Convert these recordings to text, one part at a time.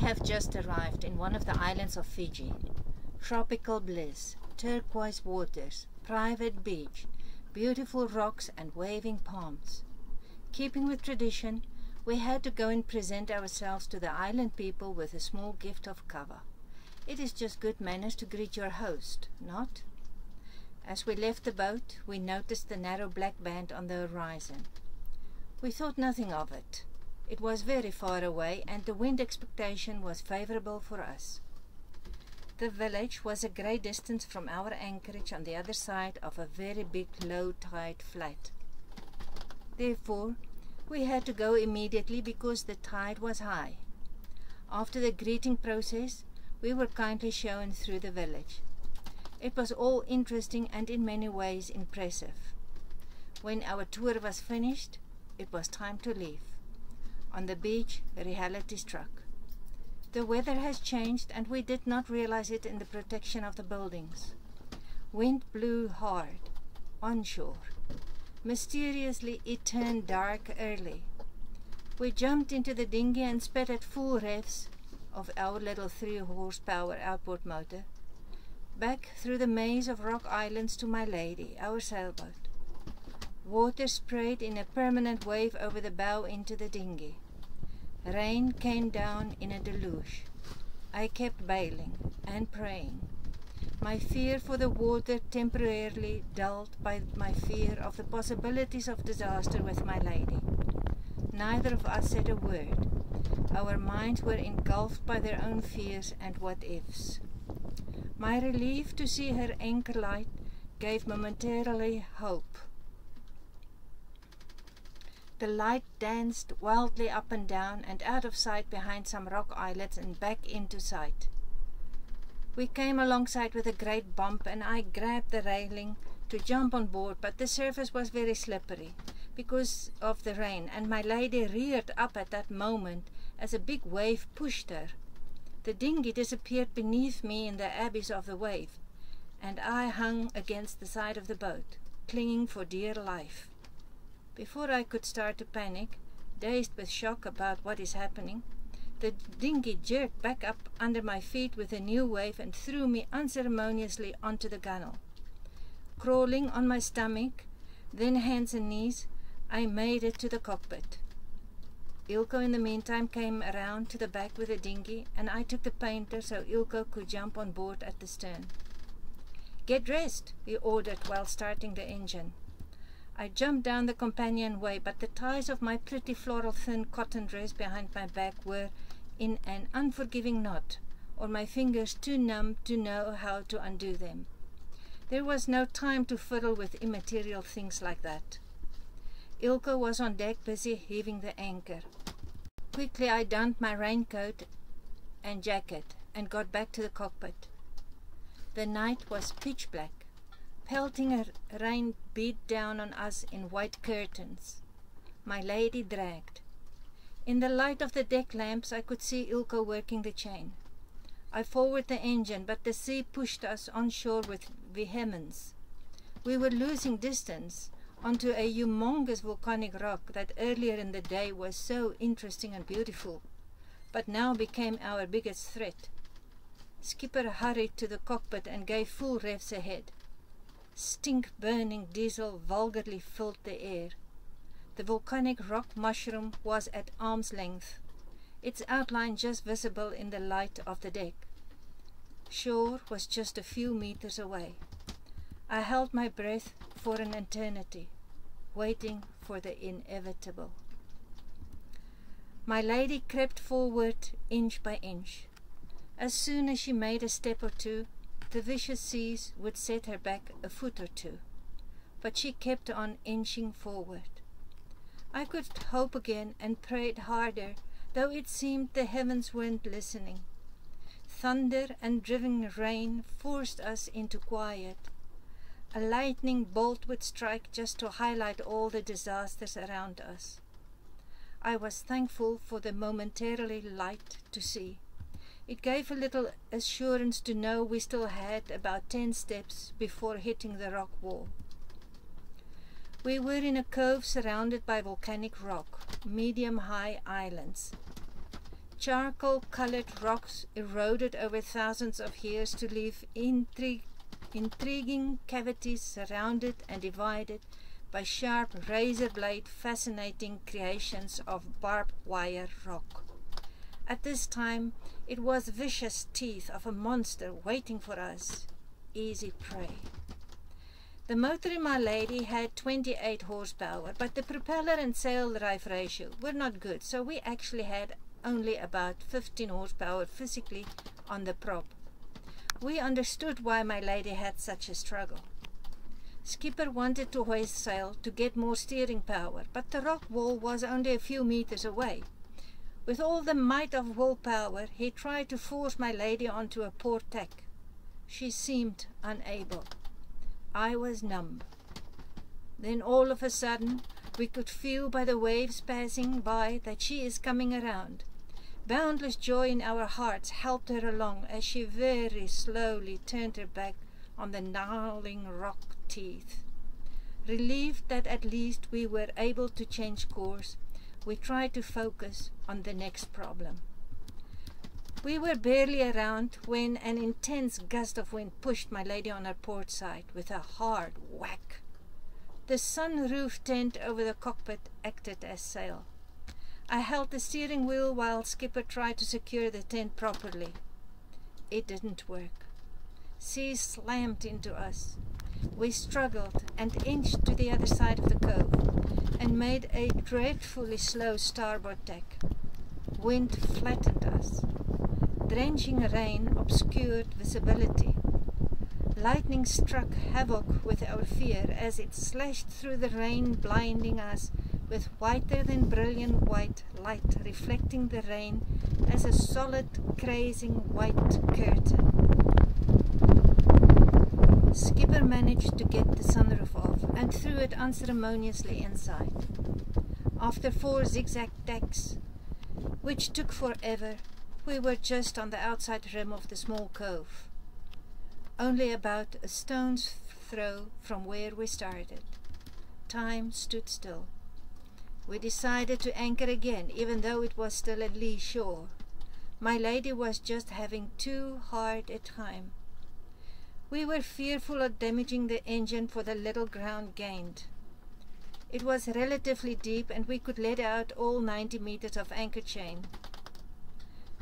have just arrived in one of the islands of Fiji. Tropical bliss, turquoise waters, private beach, beautiful rocks and waving palms. Keeping with tradition, we had to go and present ourselves to the island people with a small gift of kava. It is just good manners to greet your host, not? As we left the boat, we noticed the narrow black band on the horizon. We thought nothing of it. It was very far away and the wind expectation was favorable for us. The village was a great distance from our anchorage on the other side of a very big low-tide flat. Therefore, we had to go immediately because the tide was high. After the greeting process, we were kindly shown through the village. It was all interesting and in many ways impressive. When our tour was finished, it was time to leave. On the beach, reality struck. The weather has changed and we did not realize it in the protection of the buildings. Wind blew hard, onshore. Mysteriously, it turned dark early. We jumped into the dinghy and sped at full revs of our little 3-horsepower outboard motor, back through the maze of rock islands to my lady, our sailboat. Water sprayed in a permanent wave over the bow into the dinghy. Rain came down in a deluge. I kept bailing and praying. My fear for the water temporarily dulled by my fear of the possibilities of disaster with my lady. Neither of us said a word. Our minds were engulfed by their own fears and what-ifs. My relief to see her anchor light gave momentarily hope. The light danced wildly up and down and out of sight behind some rock islets and back into sight. We came alongside with a great bump and I grabbed the railing to jump on board, but the surface was very slippery because of the rain and my lady reared up at that moment as a big wave pushed her. The dinghy disappeared beneath me in the abyss of the wave and I hung against the side of the boat, clinging for dear life. Before I could start to panic, dazed with shock about what is happening, the dinghy jerked back up under my feet with a new wave and threw me unceremoniously onto the gunwale. Crawling on my stomach, then hands and knees, I made it to the cockpit. Ilko in the meantime came around to the back with the dinghy and I took the painter so Ilko could jump on board at the stern. "Get dressed," he ordered while starting the engine. I jumped down the companionway, but the ties of my pretty floral thin cotton dress behind my back were in an unforgiving knot, or my fingers too numb to know how to undo them. There was no time to fiddle with immaterial things like that. Ilko was on deck busy heaving the anchor. Quickly I donned my raincoat and jacket and got back to the cockpit. The night was pitch black. Pelting rain beat down on us in white curtains. My lady dragged. In the light of the deck lamps I could see Ilko working the chain. I forwarded the engine, but the sea pushed us onshore with vehemence. We were losing distance onto a humongous volcanic rock that earlier in the day was so interesting and beautiful, but now became our biggest threat. Skipper hurried to the cockpit and gave full revs ahead. Stink-burning diesel vulgarly filled the air. The volcanic rock mushroom was at arm's length, its outline just visible in the light of the deck. Shore was just a few meters away. I held my breath for an eternity, waiting for the inevitable. My lady crept forward inch by inch. As soon as she made a step or two, the vicious seas would set her back a foot or two, but she kept on inching forward. I could hope again and prayed harder, though it seemed the heavens weren't listening. Thunder and driven rain forced us into quiet. A lightning bolt would strike just to highlight all the disasters around us. I was thankful for the momentarily light to see. It gave a little assurance to know we still had about 10 steps before hitting the rock wall. We were in a cove surrounded by volcanic rock, medium-high islands. Charcoal-colored rocks eroded over thousands of years to leave intriguing cavities surrounded and divided by sharp razor-blade fascinating creations of barbed wire rock. At this time, it was vicious teeth of a monster waiting for us, easy prey. The motor in my lady had 28 horsepower, but the propeller and sail drive ratio were not good, so we actually had only about 15 horsepower physically on the prop. We understood why my lady had such a struggle. Skipper wanted to hoist sail to get more steering power, but the rock wall was only a few meters away. With all the might of willpower, he tried to force my lady onto a port tack. She seemed unable. I was numb. Then all of a sudden, we could feel by the waves passing by that she is coming around. Boundless joy in our hearts helped her along as she very slowly turned her back on the gnarling rock teeth. Relieved that at least we were able to change course, we tried to focus on the next problem. We were barely around when an intense gust of wind pushed my lady on her port side with a hard whack. The sunroof tent over the cockpit acted as sail. I held the steering wheel while Skipper tried to secure the tent properly. It didn't work. Seas slammed into us. We struggled and inched to the other side of the cove and made a dreadfully slow starboard tack. Wind flattened us. Drenching rain obscured visibility. Lightning struck havoc with our fear as it slashed through the rain, blinding us with whiter than brilliant white light reflecting the rain as a solid, crazing white curtain. Skipper managed to get the sunroof off and threw it unceremoniously inside. After 4 zigzag tacks, which took forever, we were just on the outside rim of the small cove, only about a stone's throw from where we started. Time stood still. We decided to anchor again, even though it was still a lee shore. My lady was just having too hard a time. We were fearful of damaging the engine for the little ground gained. It was relatively deep and we could let out all 90 meters of anchor chain.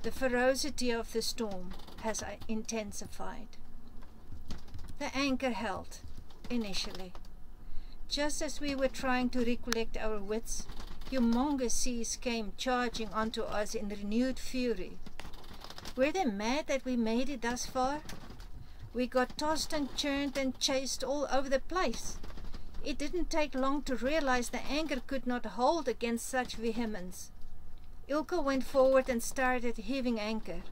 The ferocity of the storm has intensified. The anchor held, initially. Just as we were trying to recollect our wits, humongous seas came charging onto us in renewed fury. Were they mad that we made it thus far? We got tossed and churned and chased all over the place. It didn't take long to realize the anchor could not hold against such vehemence. Ilko went forward and started heaving anchor.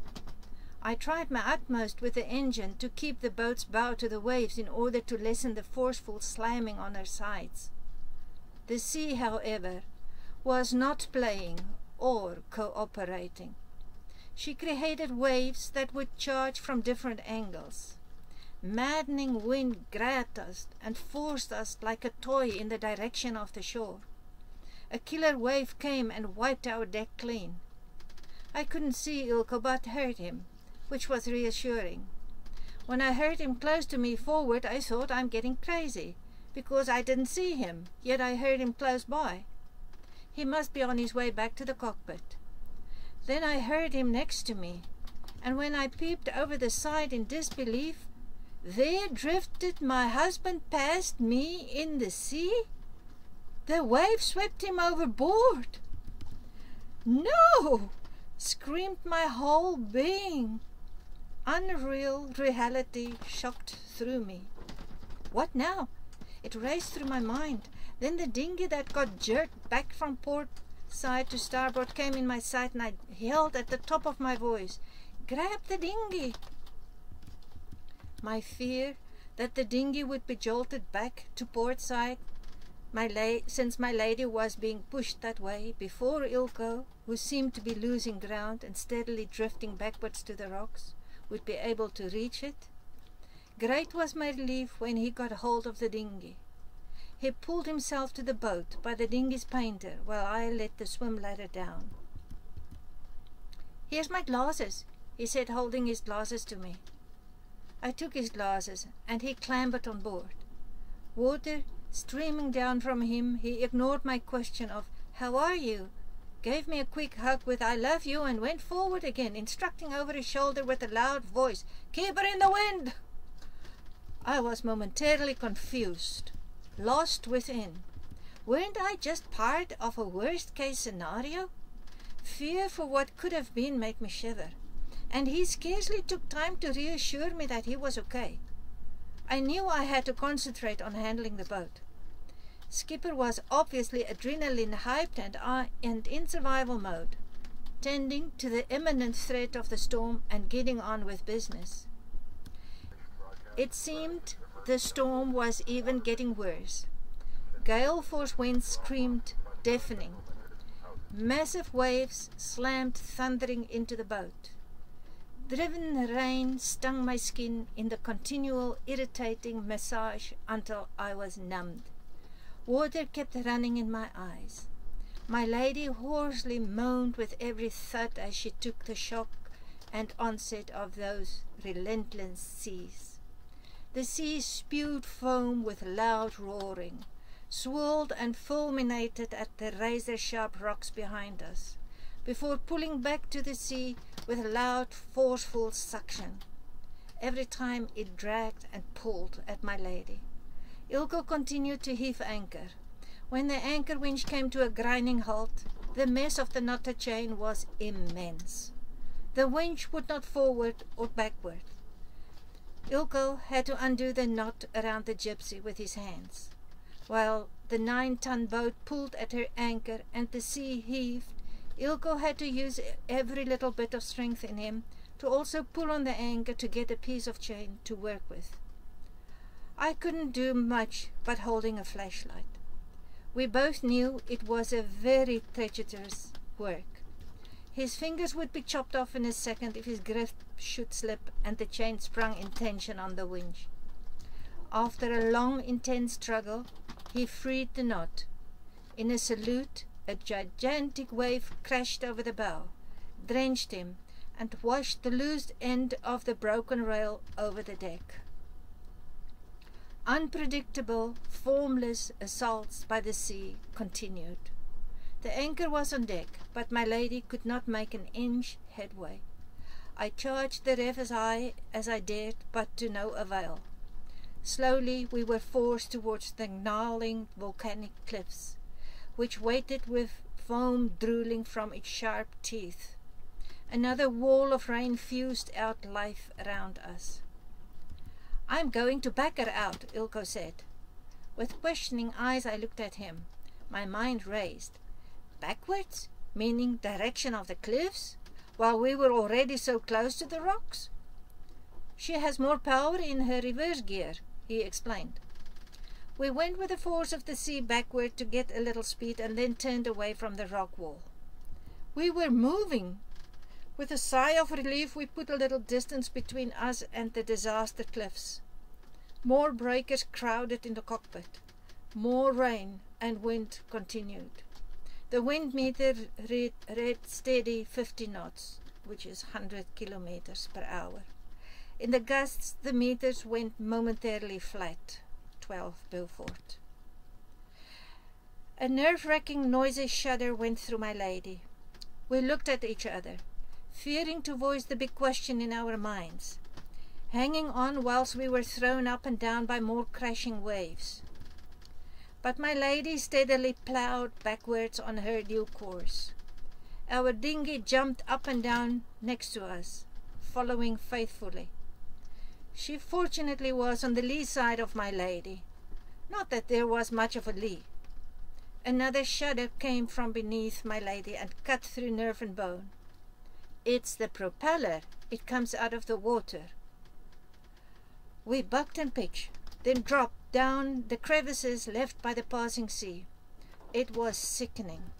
I tried my utmost with the engine to keep the boat's bow to the waves in order to lessen the forceful slamming on her sides. The sea, however, was not playing or cooperating. She created waves that would charge from different angles. Maddening wind grabbed us and forced us like a toy in the direction of the shore. A killer wave came and wiped our deck clean. I couldn't see Ilko but heard him, which was reassuring. When I heard him close to me forward, I thought I'm getting crazy, because I didn't see him, yet I heard him close by. He must be on his way back to the cockpit. Then I heard him next to me, and when I peeped over the side in disbelief, there drifted my husband past me in the sea. The wave swept him overboard. "No!" screamed my whole being. Unreal reality shocked through me. What now? It raced through my mind. Then the dinghy that got jerked back from port side to starboard came in my sight, and I yelled at the top of my voice, "Grab the dinghy!" My fear that the dinghy would be jolted back to port side, since my lady was being pushed that way before Ilko, who seemed to be losing ground and steadily drifting backwards to the rocks, would be able to reach it. Great was my relief when he got hold of the dinghy. He pulled himself to the boat by the dinghy's painter while I let the swim ladder down. "Here's my glasses," he said, holding his glasses to me. I took his glasses, and he clambered on board. Water streaming down from him, he ignored my question of, "How are you?" gave me a quick hug with "I love you," and went forward again, instructing over his shoulder with a loud voice, "Keep her in the wind!" I was momentarily confused, lost within. Weren't I just part of a worst-case scenario? Fear for what could have been made me shiver, and he scarcely took time to reassure me that he was okay. I knew I had to concentrate on handling the boat. Skipper was obviously adrenaline-hyped and in survival mode, tending to the imminent threat of the storm and getting on with business. It seemed the storm was even getting worse. Gale force winds screamed, deafening. Massive waves slammed thundering into the boat. Driven rain stung my skin in the continual irritating massage until I was numbed. Water kept running in my eyes. My lady hoarsely moaned with every thud as she took the shock and onset of those relentless seas. The sea spewed foam with loud roaring, swirled and fulminated at the razor-sharp rocks behind us, before pulling back to the sea with loud, forceful suction. Every time it dragged and pulled at my lady. Ilko continued to heave anchor. When the anchor winch came to a grinding halt, the mess of the knotted chain was immense. The winch would not forward or backward. Ilko had to undo the knot around the gypsy with his hands. While the 9-ton boat pulled at her anchor and the sea heaved, Ilko had to use every little bit of strength in him to also pull on the anchor to get a piece of chain to work with. I couldn't do much but holding a flashlight. We both knew it was a very treacherous work. His fingers would be chopped off in a second if his grip should slip and the chain sprung in tension on the winch. After a long, intense struggle, he freed the knot. In a salute, a gigantic wave crashed over the bow, drenched him, and washed the loose end of the broken rail over the deck. Unpredictable, formless assaults by the sea continued. The anchor was on deck, but my lady could not make an inch headway. I charged the reef as high as I dared, but to no avail. Slowly we were forced towards the gnarling volcanic cliffs, which waited with foam drooling from its sharp teeth. Another wall of rain fused out life around us. "I'm going to back her out," Ilko said. With questioning eyes I looked at him. My mind raced. Backwards? Meaning direction of the cliffs? While we were already so close to the rocks? "She has more power in her reverse gear," he explained. We went with the force of the sea backward to get a little speed and then turned away from the rock wall. We were moving! With a sigh of relief, we put a little distance between us and the disaster cliffs. More breakers crowded in the cockpit. More rain and wind continued. The wind meter read steady 50 knots, which is 100 kilometers per hour. In the gusts, the meters went momentarily flat, 12 Beaufort. A nerve-wracking noisy shudder went through my lady. We looked at each other, fearing to voice the big question in our minds, hanging on whilst we were thrown up and down by more crashing waves. But my lady steadily ploughed backwards on her due course. Our dinghy jumped up and down next to us, following faithfully. She fortunately was on the lee side of my lady. Not that there was much of a lee. Another shudder came from beneath my lady and cut through nerve and bone. "It's the propeller. It comes out of the water." We bucked and pitched, then dropped down the crevices left by the passing sea. It was sickening,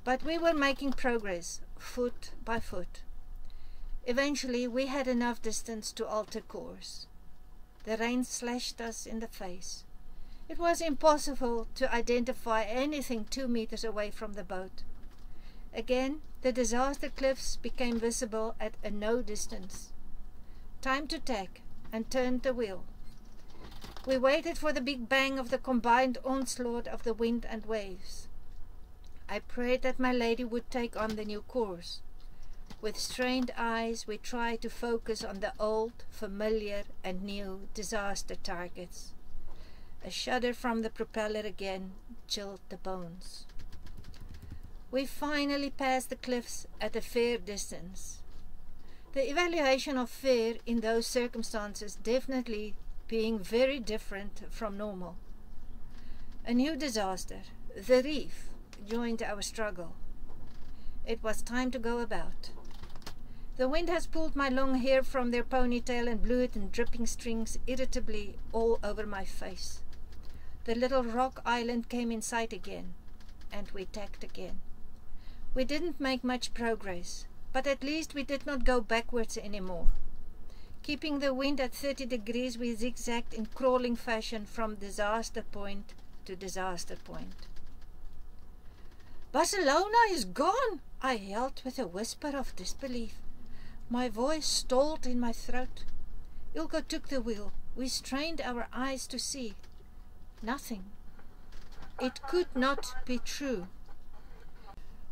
but we were making progress, foot by foot. Eventually we had enough distance to alter course. The rain slashed us in the face. It was impossible to identify anything 2 meters away from the boat. Again, the disaster cliffs became visible at a no distance. Time to tack, and turned the wheel. We waited for the big bang of the combined onslaught of the wind and waves. I prayed that my lady would take on the new course. With strained eyes, we tried to focus on the old, familiar, and new disaster targets. A shudder from the propeller again chilled the bones. We finally passed the cliffs at a fair distance. The evaluation of fair in those circumstances definitely being very different from normal. A new disaster, the reef, joined our struggle. It was time to go about. The wind has pulled my long hair from their ponytail and blew it in dripping strings irritably all over my face. The little rock island came in sight again, and we tacked again. We didn't make much progress, but at least we did not go backwards anymore. Keeping the wind at 30 degrees, we zigzagged in crawling fashion from disaster point to disaster point. "Barcelona is gone!" I yelled with a whisper of disbelief. My voice stalled in my throat. Ilko took the wheel. We strained our eyes to see. Nothing. It could not be true.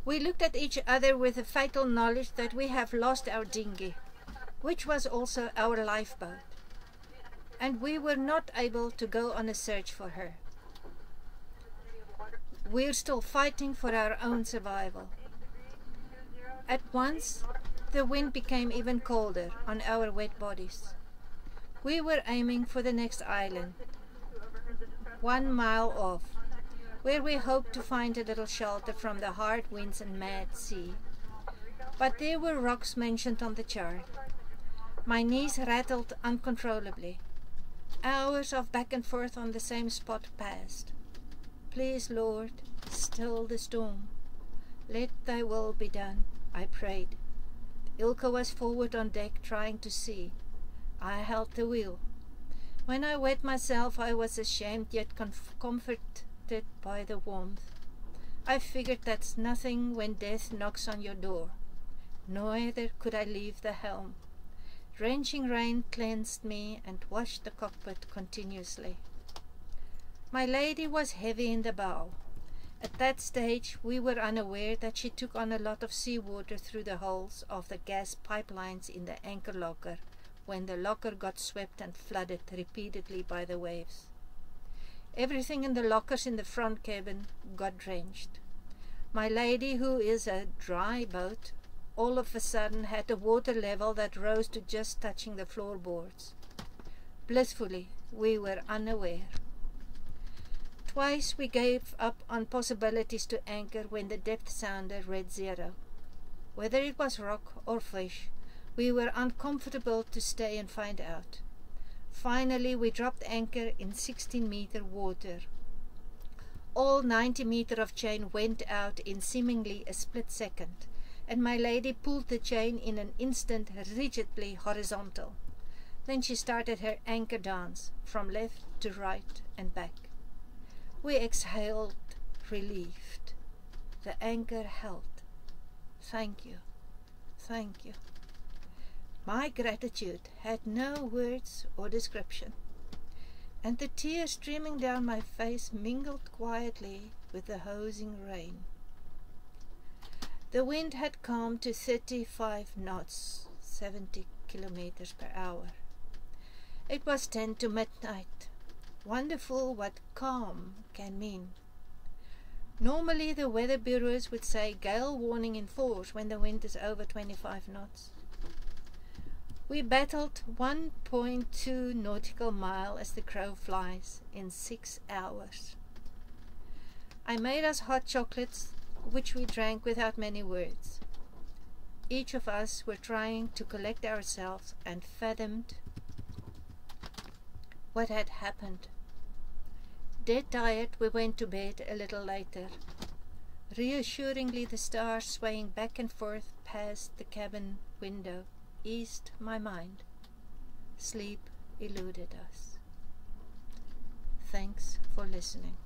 We looked at each other with the fatal knowledge that we have lost our dinghy, which was also our lifeboat, and we were not able to go on a search for her. We're still fighting for our own survival. At once, the wind became even colder on our wet bodies. We were aiming for the next island, 1 mile off, where we hoped to find a little shelter from the hard winds and mad sea. But there were rocks mentioned on the chart. My knees rattled uncontrollably. Hours of back and forth on the same spot passed. Please, Lord, still the storm. Let thy will be done, I prayed. Ilko was forward on deck trying to see. I held the wheel. When I wet myself, I was ashamed yet comforted by the warmth. I figured that's nothing when death knocks on your door. Neither could I leave the helm. Drenching rain cleansed me and washed the cockpit continuously. My lady was heavy in the bow. At that stage, we were unaware that she took on a lot of seawater through the holes of the gas pipelines in the anchor locker when the locker got swept and flooded repeatedly by the waves. Everything in the lockers in the front cabin got drenched. My lady, who is a dry boat, all of a sudden had a water level that rose to just touching the floorboards. Blissfully, we were unaware. Twice we gave up on possibilities to anchor when the depth sounder read 0. Whether it was rock or fish, we were uncomfortable to stay and find out. Finally, we dropped anchor in 16-meter water. All 90 meters of chain went out in seemingly a split second, and my lady pulled the chain in an instant rigidly horizontal. Then she started her anchor dance from left to right and back. We exhaled, relieved. The anchor held. Thank you, thank you. My gratitude had no words or description, and the tears streaming down my face mingled quietly with the hosing rain. The wind had calmed to 35 knots, 70 kilometers per hour. It was 10 to midnight. Wonderful what calm can mean. Normally the weather bureaus would say gale warning in force when the wind is over 25 knots. We battled 1.2 nautical mile as the crow flies in 6 hours. I made us hot chocolates, which we drank without many words. Each of us were trying to collect ourselves and fathomed what had happened. Dead tired, we went to bed a little later. Reassuringly, the stars swaying back and forth past the cabin window eased my mind. Sleep eluded us. Thanks for listening.